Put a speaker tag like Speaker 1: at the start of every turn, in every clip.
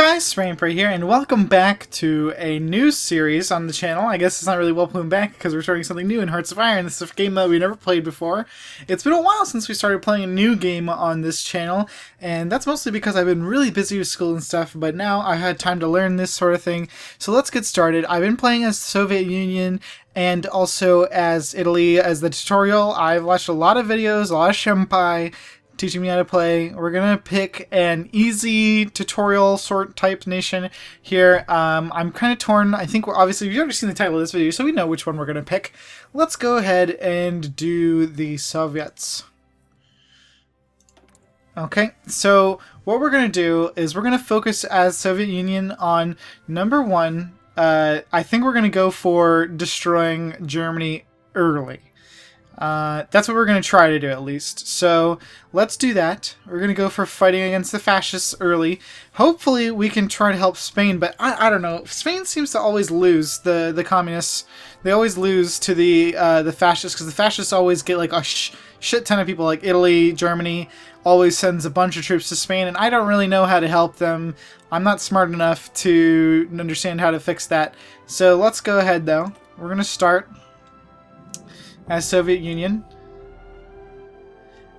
Speaker 1: guys, Rainprey here, and welcome back to a new series on the channel. I guess it's not really welcome back because we're starting something new in Hearts of Iron. This is a game that we never played before. It's been a while since we started playing a new game on this channel, and that's mostly because I've been really busy with school and stuff, but now I had time to learn this sort of thing. So let's get started. I've been playing as Soviet Union and also as Italy as the tutorial. I've watched a lot of videos, a lot of Senpai teaching me how to play. We're gonna pick an easy tutorial sort type nation here. I'm kind of torn. I think we're obviously, you've already seen the title of this video, so we know which one we're gonna pick. Let's go ahead and do the Soviets. Okay, so what we're gonna do is we're gonna focus as Soviet Union on number one. I think we're gonna go for destroying Germany early. That's what we're going to try to do, at least. So let's do that. We're going to go for fighting against the fascists early. Hopefully we can try to help Spain, but I don't know. Spain seems to always lose. The communists, they always lose to the fascists, because the fascists always get like a shit ton of people. Like Italy, Germany always sends a bunch of troops to Spain, and I don't really know how to help them. I'm not smart enough to understand how to fix that. So let's go ahead, though. We're going to start as Soviet Union.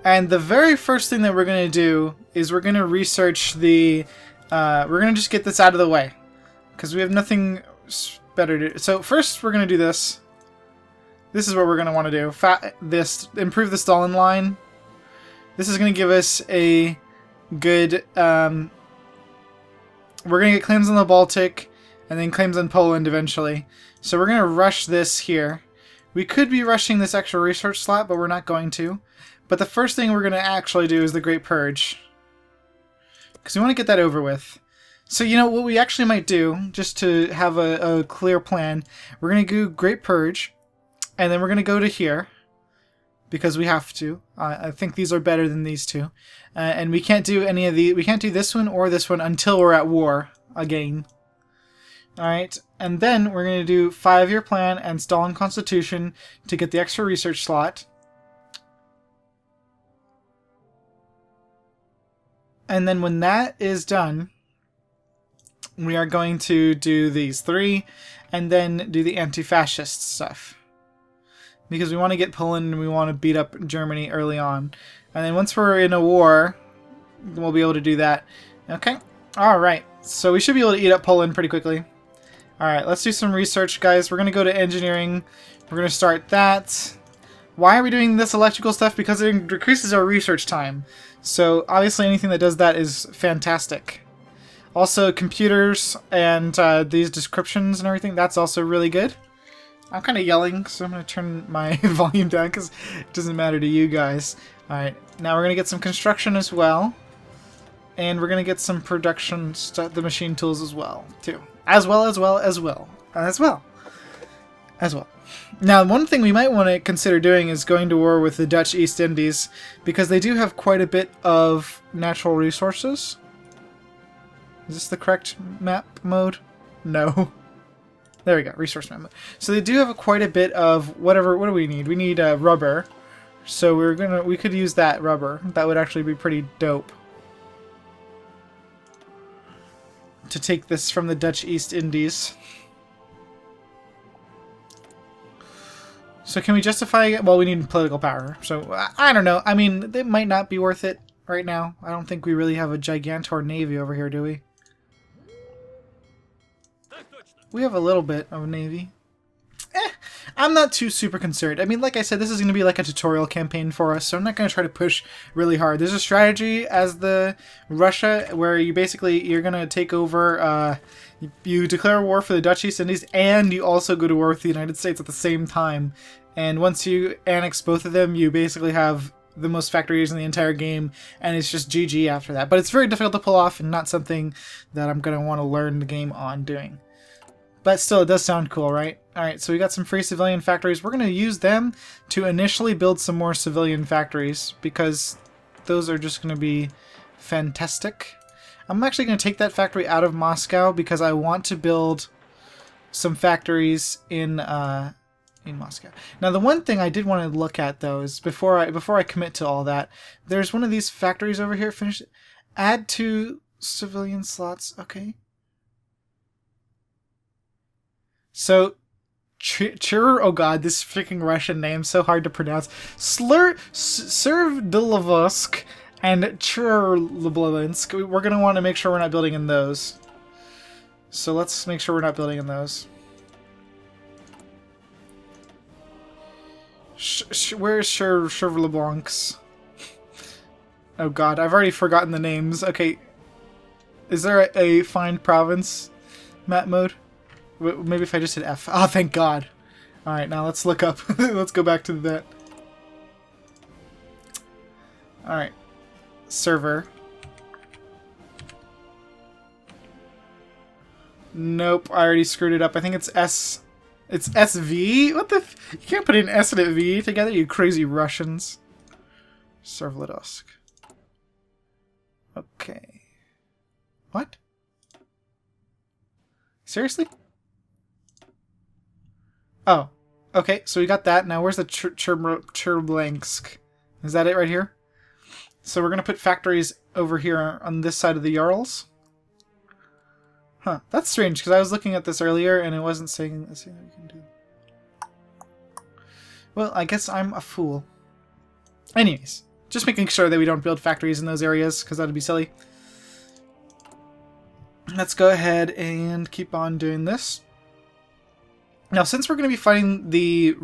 Speaker 1: And the very first thing that we're going to do is we're going to research the... we're going to just get this out of the way, because we have nothing better to do. So first we're going to do this. This is what we're going to want to do. Improve the Stalin line. This is going to give us a good... we're going to get claims on the Baltic, and then claims on Poland eventually. So we're going to rush this here. We could be rushing this extra research slot, but we're not going to. But the first thing we're going to actually do is the Great Purge, because we want to get that over with. So, you know, what we actually might do, just to have a clear plan, we're going to do Great Purge, and then we're going to go to here, because we have to. I think these are better than these two. And we can't do any of the... We can't do this one or this one until we're at war again. Alright, and then we're going to do 5-year plan and Stalin Constitution to get the extra research slot. And then when that is done, we are going to do these 3 and then do the anti-fascist stuff. Because we want to get Poland and we want to beat up Germany early on. And then once we're in a war, we'll be able to do that. Okay, alright, so we should be able to eat up Poland pretty quickly. Alright, let's do some research, guys. We're going to go to engineering. We're going to start that. Why are we doing this electrical stuff? Because it decreases our research time. So, obviously anything that does that is fantastic. Also, computers and these descriptions and everything, that's also really good. I'm kind of yelling, so I'm going to turn my volume down because it doesn't matter to you guys. Alright, now we're going to get some construction as well. And we're going to get some production stuff, the machine tools as well, too. As well. Now, one thing we might want to consider doing is going to war with the Dutch East Indies, because they do have quite a bit of natural resources. Is this the correct map mode? No. There we go, resource map mode. So they do have quite a bit of whatever. What do we need? We need rubber. So we could use that rubber. That would actually be pretty dope. To take this from the Dutch East Indies. So can we justify it? Well, we need political power. So, I don't know. I mean, it might not be worth it right now. I don't think we really have a Gigantor Navy over here, do we? We have a little bit of a Navy. I'm not too super concerned. I mean, like I said, this is going to be like a tutorial campaign for us, so I'm not going to try to push really hard. There's a strategy as the Russia where you're going to take over, you declare war for the Dutch East Indies, and you also go to war with the United States at the same time. And once you annex both of them, you basically have the most factories in the entire game, and it's just GG after that. But it's very difficult to pull off, and not something that I'm going to want to learn the game on doing. But still, it does sound cool, right? Alright, so we got some free civilian factories. We're going to use them to initially build some more civilian factories, because those are just going to be fantastic. I'm actually going to take that factory out of Moscow, because I want to build some factories in Moscow. Now, the one thing I did want to look at, though, is before I commit to all that, there's one of these factories over here. Add to civilian slots. Okay. So, oh god, this freaking Russian name, so hard to pronounce. Sverdlovsk and Cherlyblinsk. We're going to want to make sure we're not building in those. So let's make sure we're not building in those. Where's Cherlyblinsk? Oh god, I've already forgotten the names. Okay. Is there a find province map mode? Maybe if I just hit F. Oh, thank god. Alright, now let's look up. Let's go back to that. Alright. Server. Nope, I already screwed it up. I think it's S. It's SV? What the you can't put an S and a V together, you crazy Russians. Servledosk. Okay. What? Seriously? Oh. Okay, so we got that. Now where's the Cherblansk? Is that it right here? So we're going to put factories over here on this side of the Urals. Huh, that's strange, because I was looking at this earlier and it wasn't saying that we can do. Well, I guess I'm a fool. Anyways, just making sure that we don't build factories in those areas, because that'd be silly. Let's go ahead and keep on doing this. Now, since we're going to be fighting the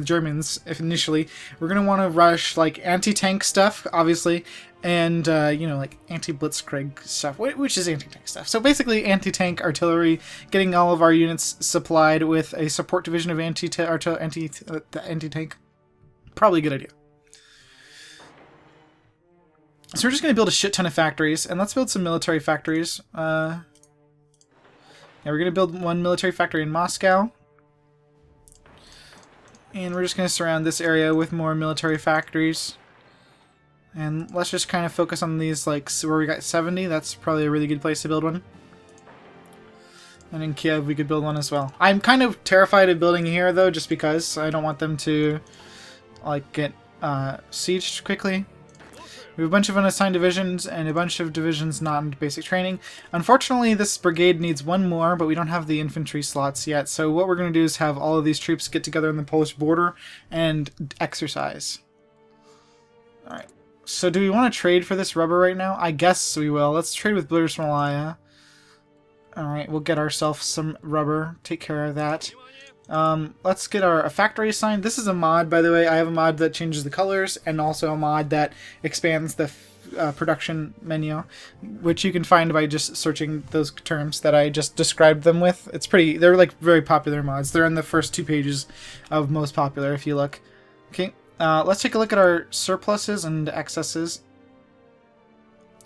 Speaker 1: Germans initially, we're going to want to rush like anti-tank stuff, obviously, and you know, like anti-blitzkrieg stuff, which is anti-tank stuff. So basically, anti-tank artillery, getting all of our units supplied with a support division of anti-tank, probably a good idea. So we're just going to build a shit ton of factories, and let's build some military factories. Yeah, we're going to build one military factory in Moscow. And we're just going to surround this area with more military factories. And let's just kind of focus on these, like, where we got 70. That's probably a really good place to build one. And in Kiev, we could build one as well. I'm kind of terrified of building here, though, just because I don't want them to, like, get sieged quickly. We have a bunch of unassigned divisions and a bunch of divisions not in basic training. Unfortunately, this brigade needs one more, but we don't have the infantry slots yet. So what we're going to do is have all of these troops get together on the Polish border and exercise. Alright. So do we want to trade for this rubber right now? I guess we will. Let's trade with Blursmalaya. Alright, we'll get ourselves some rubber. Take care of that. Let's get a factory assigned. This is a mod, by the way. I have a mod that changes the colors, and also a mod that expands the production menu, which you can find by just searching those terms that I just described them with. It's pretty, they're like very popular mods. They're in the first 2 pages of most popular if you look. Okay, let's take a look at our surpluses and excesses.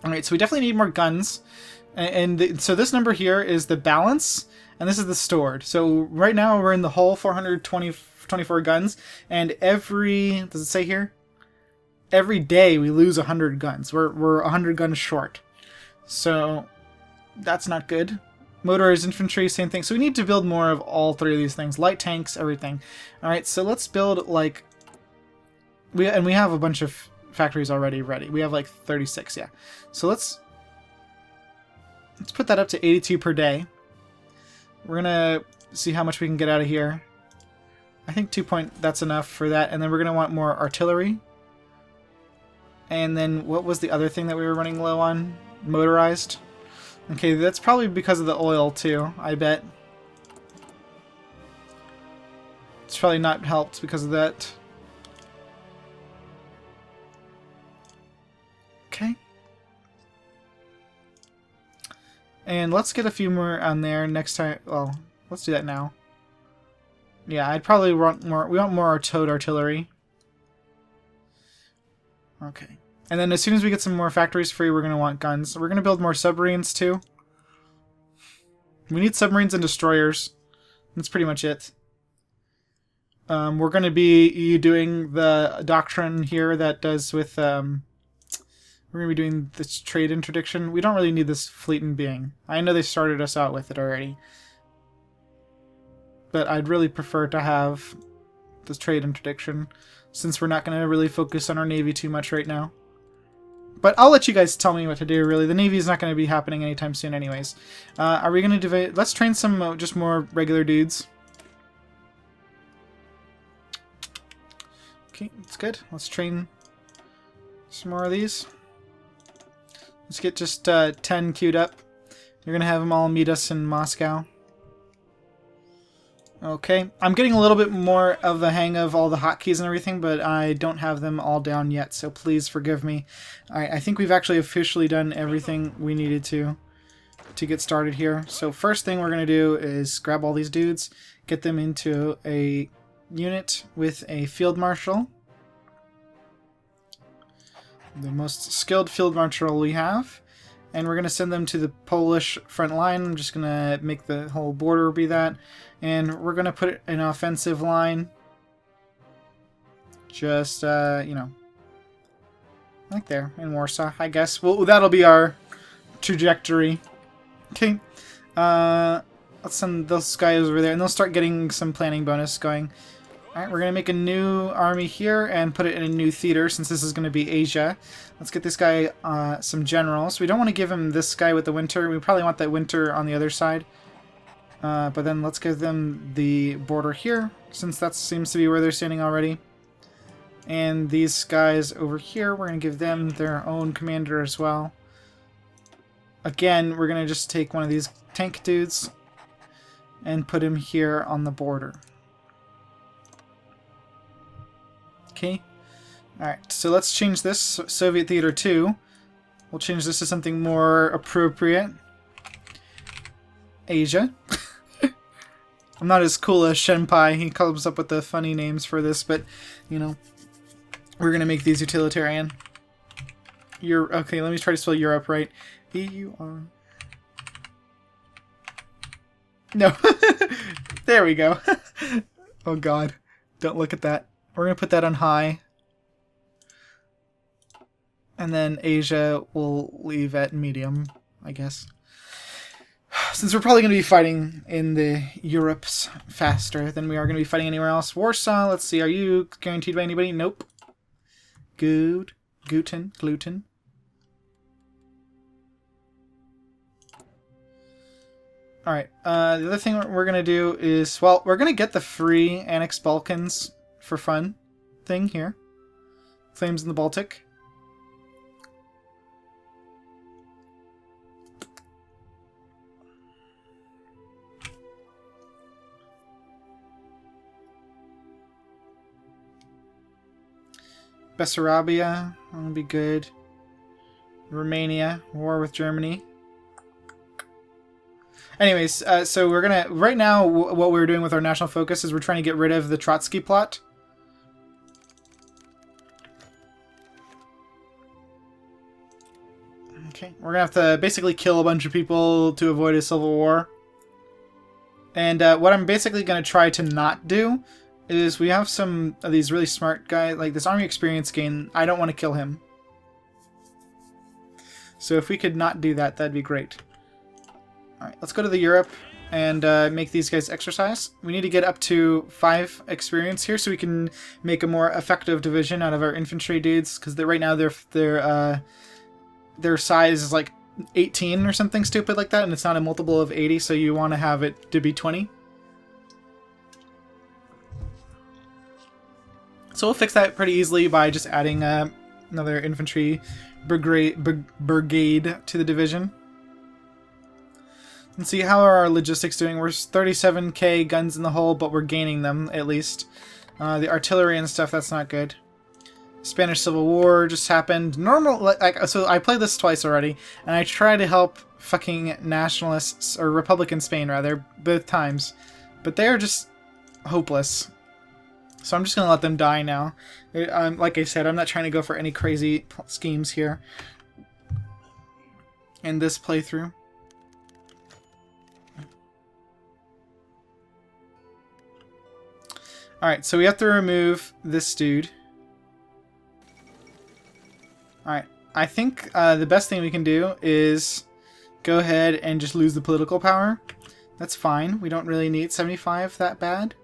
Speaker 1: Alright, so we definitely need more guns. So this number here is the balance, and this is the stored. So right now we're in the hole, 424 guns, and every, does it say here? Every day we lose 100 guns. We're 100 guns short. So that's not good. Motorized infantry, same thing. So we need to build more of all 3 of these things. Light tanks, everything. Alright, so let's build like... we have a bunch of factories already ready. We have like 36, yeah. So let's put that up to 82 per day. We're gonna see how much we can get out of here. I think 2 point, that's enough for that. And then we're gonna want more artillery. And then what was the other thing that we were running low on? Motorized. Okay, that's probably because of the oil too, I bet. It's probably not helped because of that. Okay. And let's get a few more on there next time. Well, let's do that now. Yeah, I'd probably want more. We want more towed artillery. Okay. And then as soon as we get some more factories free, we're going to want guns. We're going to build more submarines too. We need submarines and destroyers. That's pretty much it. We're going to be doing the doctrine here that does with... we're going to be doing this trade interdiction. We don't really need this fleet in being. I know they started us out with it already. But I'd really prefer to have this trade interdiction, since we're not going to really focus on our navy too much right now. But I'll let you guys tell me what to do, really. The Navy is not going to be happening anytime soon anyways. Are we going to divide... Let's train some just more regular dudes. Okay, that's good. Let's train some more of these. Let's get just 10 queued up. You're going to have them all meet us in Moscow. Okay, I'm getting a little bit more of the hang of all the hotkeys and everything, but I don't have them all down yet, so please forgive me. I think we've actually officially done everything we needed to get started here. So first thing we're going to do is grab all these dudes, get them into a unit with a field marshal. The most skilled field marshal we have. And we're going to send them to the Polish front line. I'm just going to make the whole border be that. And we're going to put an offensive line. Just, you know, like there in Warsaw, I guess. Well, that'll be our trajectory. Okay. Let's send those guys over there, and they'll start getting some planning bonus going. Alright, we're going to make a new army here and put it in a new theater since this is going to be Asia. Let's get this guy some generals. We don't want to give him this guy with the winter. We probably want that winter on the other side. But then let's give them the border here since that seems to be where they're standing already. And these guys over here, we're going to give them their own commander as well. Again, we're going to just take one of these tank dudes and put him here on the border. Okay. Alright, so let's change this. Soviet Theater 2. We'll change this to something more appropriate. Asia. I'm not as cool as Shenpai. He comes up with the funny names for this, but, you know, we're going to make these utilitarian. Okay, let me try to spell Europe right. E-U-R... No. There we go. Oh god. Don't look at that. We're going to put that on high. And then Asia will leave at medium, I guess. Since we're probably going to be fighting in the Europes faster than we are going to be fighting anywhere else. Warsaw, let's see. Are you guaranteed by anybody? Nope. Good. Gluten. Alright. The other thing we're going to do is, well, we're going to get the free Annex Balkans for fun thing here. Flames in the Baltic. Bessarabia, that'll be good. Romania, war with Germany. Anyways, so we're gonna, right now, what we're doing with our national focus is we're trying to get rid of the Trotsky plot. Okay, we're gonna have to basically kill a bunch of people to avoid a civil war. And what I'm basically gonna try to not do is we have some of these really smart guys, like this army experience gain. I don't want to kill him. So if we could not do that, that'd be great. Alright, let's go to the Europe and make these guys exercise. We need to get up to 5 experience here so we can make a more effective division out of our infantry dudes, because right now their size is like 18 or something stupid like that, and it's not a multiple of 80, so you want to have it to be 20. So we'll fix that pretty easily by just adding another infantry brigade to the division. Let's see, how are our logistics doing? We're 37k guns in the hole, but we're gaining them, at least. The artillery and stuff, that's not good. Spanish Civil War just happened. So I played this twice already, and I tried to help fucking nationalists, or Republican Spain, rather, both times. But they're just hopeless. So I'm just going to let them die now. Like I said, I'm not trying to go for any crazy schemes here in this playthrough. Alright, so we have to remove this dude. Alright, I think the best thing we can do is go ahead and just lose the political power. That's fine. We don't really need 75 that bad.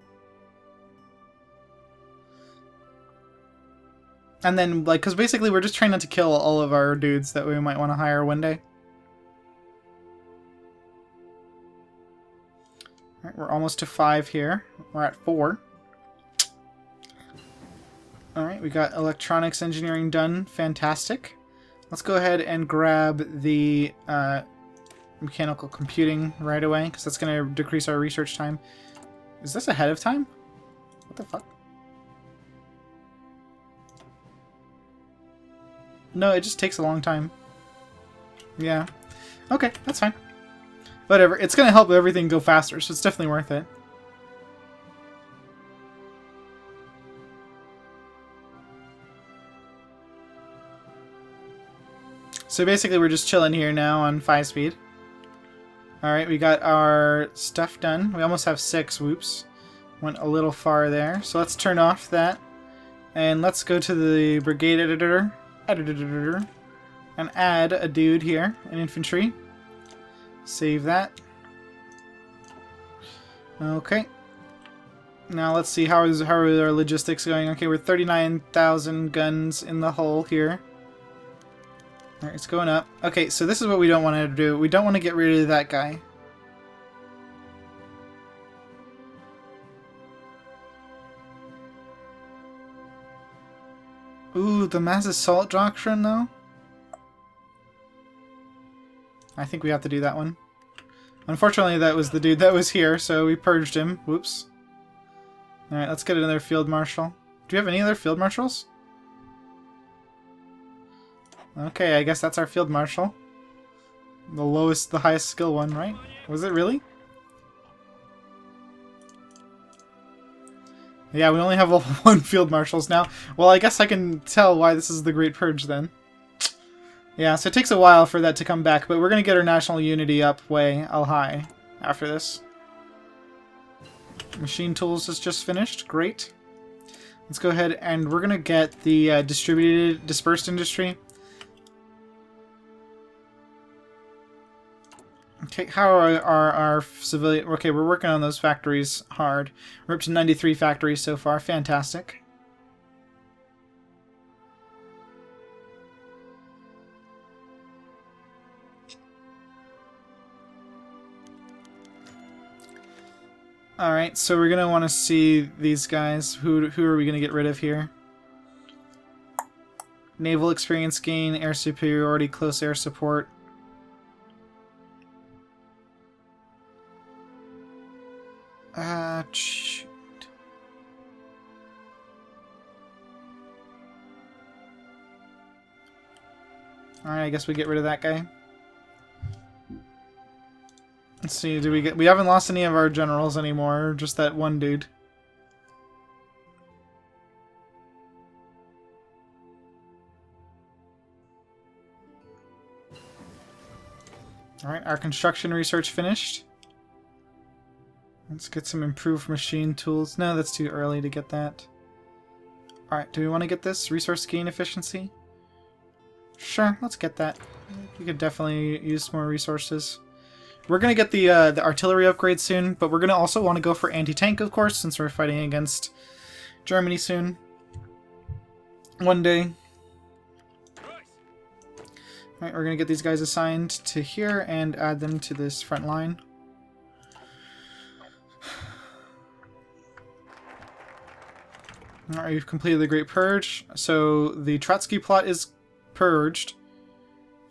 Speaker 1: And then, like, because basically we're just trying not to kill all of our dudes that we might want to hire one day. Alright, we're almost to 5 here. We're at 4. Alright, we got electronics engineering done. Fantastic. Let's go ahead and grab the mechanical computing right away, because that's going to decrease our research time. Is this ahead of time? What the fuck? No, it just takes a long time. Yeah. Okay, that's fine. Whatever. It's going to help everything go faster, so it's definitely worth it. So basically we're just chilling here now on 5 speed. Alright, we got our stuff done. We almost have 6. Whoops. Went a little far there. So let's turn off that. And let's go to the brigade editor. And add a dude here, an infantry. Save that. Okay. Now let's see how are our logistics going. Okay, we're 39,000 guns in the hull here. Alright, it's going up. Okay, so this is what we don't want to do. We don't want to get rid of that guy. Ooh, the mass assault doctrine, though? I think we have to do that one. Unfortunately, that was the dude that was here, so we purged him. Whoops. Alright, let's get another field marshal. Do you have any other field marshals? Okay, I guess that's our field marshal. The highest skill one, right? Was it really? Yeah, we only have level 1 field marshals now. Well, I guess I can tell why this is the Great Purge then. Yeah, so it takes a while for that to come back, but we're going to get our national unity up way high after this. Machine tools is just finished. Great. Let's go ahead and we're going to get the dispersed industry. Okay, how are our civilian... Okay, we're working on those factories hard. We're up to 93 factories so far. Fantastic. Alright, so we're going to want to see these guys. Who are we going to get rid of here? Naval experience gain, air superiority, close air support. Shoot. Alright, I guess we get rid of that guy. Let's see, we haven't lost any of our generals anymore, just that one dude. Alright, our construction research finished. Let's get some improved machine tools. No, that's too early to get that. Alright, do we want to get this? Resource gain efficiency? Sure, let's get that. We could definitely use more resources. We're going to get the artillery upgrade soon, but we're going to also want to go for anti-tank, of course, since we're fighting against Germany soon. One day. Alright, we're going to get these guys assigned to here and add them to this front line. Alright, we've completed the Great Purge. So the Trotsky plot is purged.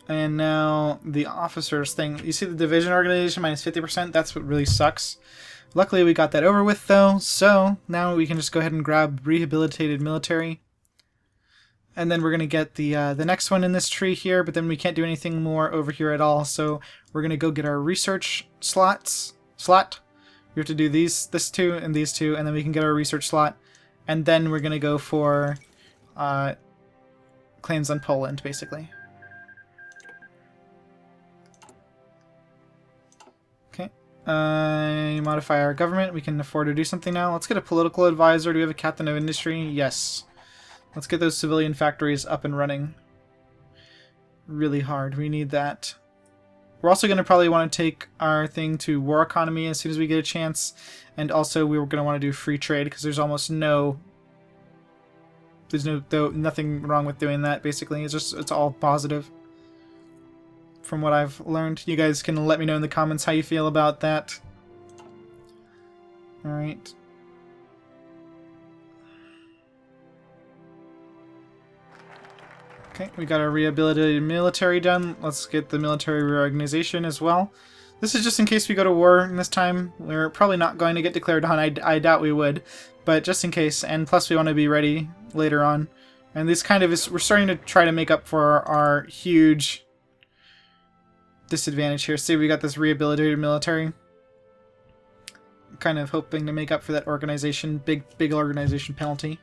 Speaker 1: And now the officers thing. You see the division organization minus 50%? That's what really sucks. Luckily we got that over with though. So now we can just go ahead and grab rehabilitated military. And then we're going to get the next one in this tree here. But then we can't do anything more over here at all. So we're going to go get our research slot. We have to do this two, and these two. And then we can get our research slot. And then we're going to go for claims on Poland, basically. Okay. Modify our government. We can afford to do something now. Let's get a political advisor. Do we have a captain of industry? Yes. Let's get those civilian factories up and running. Really hard. We need that. We're also going to probably want to take our thing to war economy as soon as we get a chance. And also we were going to want to do free trade because there's almost no There's nothing wrong with doing that, basically. It's all positive. From what I've learned. You guys can let me know in the comments how you feel about that. Alright. Okay, we got our rehabilitated military done. Let's get the military reorganization as well. This is just in case we go to war in this time. We're probably not going to get declared on. I doubt we would. But just in case. And plus we want to be ready later on. And this kind of is... We're starting to try to make up for our huge disadvantage here. See, we got this rehabilitated military. Kind of hoping to make up for that organization. Big organization penalty.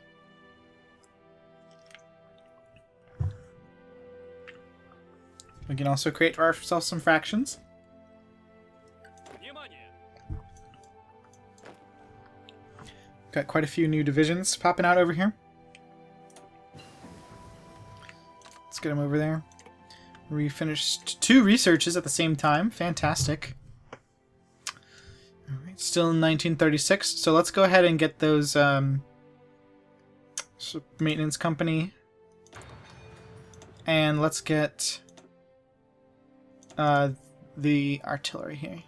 Speaker 1: We can also create for ourselves some fractions. Got quite a few new divisions popping out over here. Let's get them over there. We finished 2 researches at the same time. Fantastic. Alright, still in 1936. So let's go ahead and get those maintenance company. And let's get the artillery here.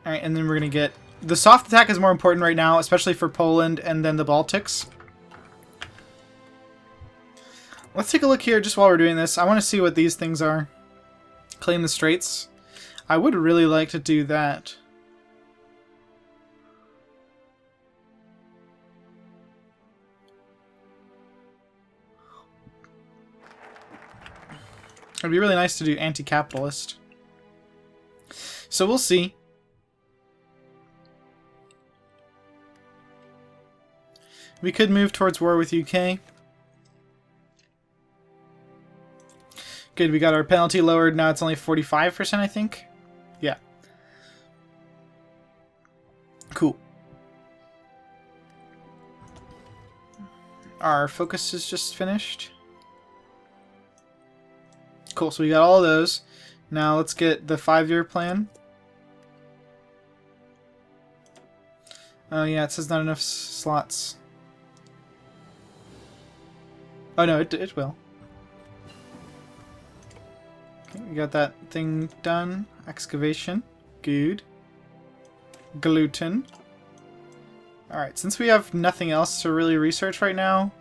Speaker 1: Alright, and then we're going to get... The soft attack is more important right now, especially for Poland and then the Baltics. Let's take a look here just while we're doing this. I want to see what these things are. Claim the Straits. I would really like to do that. It'd be really nice to do anti-capitalist. So we'll see. We could move towards war with UK. Good, we got our penalty lowered. Now it's only 45%, I think. Yeah. Cool. Our focus is just finished. Cool, so we got all of those. Now let's get the 5-year plan. Oh yeah, it says not enough slots. Oh no, it will. Okay, we got that thing done. Excavation. Good. Gluten. Alright, since we have nothing else to really research right now...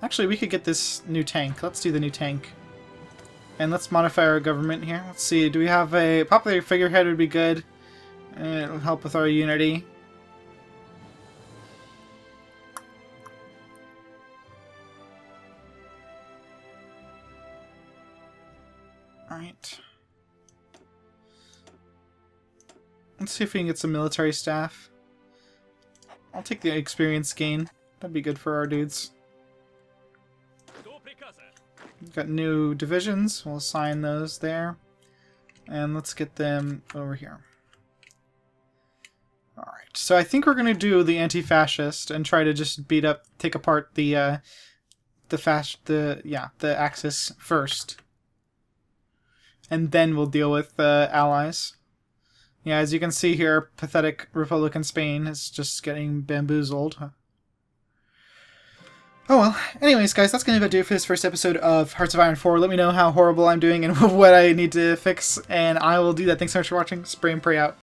Speaker 1: Actually, we could get this new tank. Let's do the new tank. And let's modify our government here. Let's see, do we have a... Popular figurehead would be good. And it'll help with our unity. Alright. Let's see if we can get some military staff. I'll take the experience gain. That'd be good for our dudes. Got new divisions. We'll assign those there. And let's get them over here. Alright, so I think we're going to do the anti-fascist and try to just take apart the Axis first. And then we'll deal with the allies. Yeah, as you can see here, pathetic Republican Spain is just getting bamboozled. Oh well. Anyways, guys, that's going to do it for this first episode of Hearts of Iron 4. Let me know how horrible I'm doing and what I need to fix, and I will do that. Thanks so much for watching. Spray and pray out.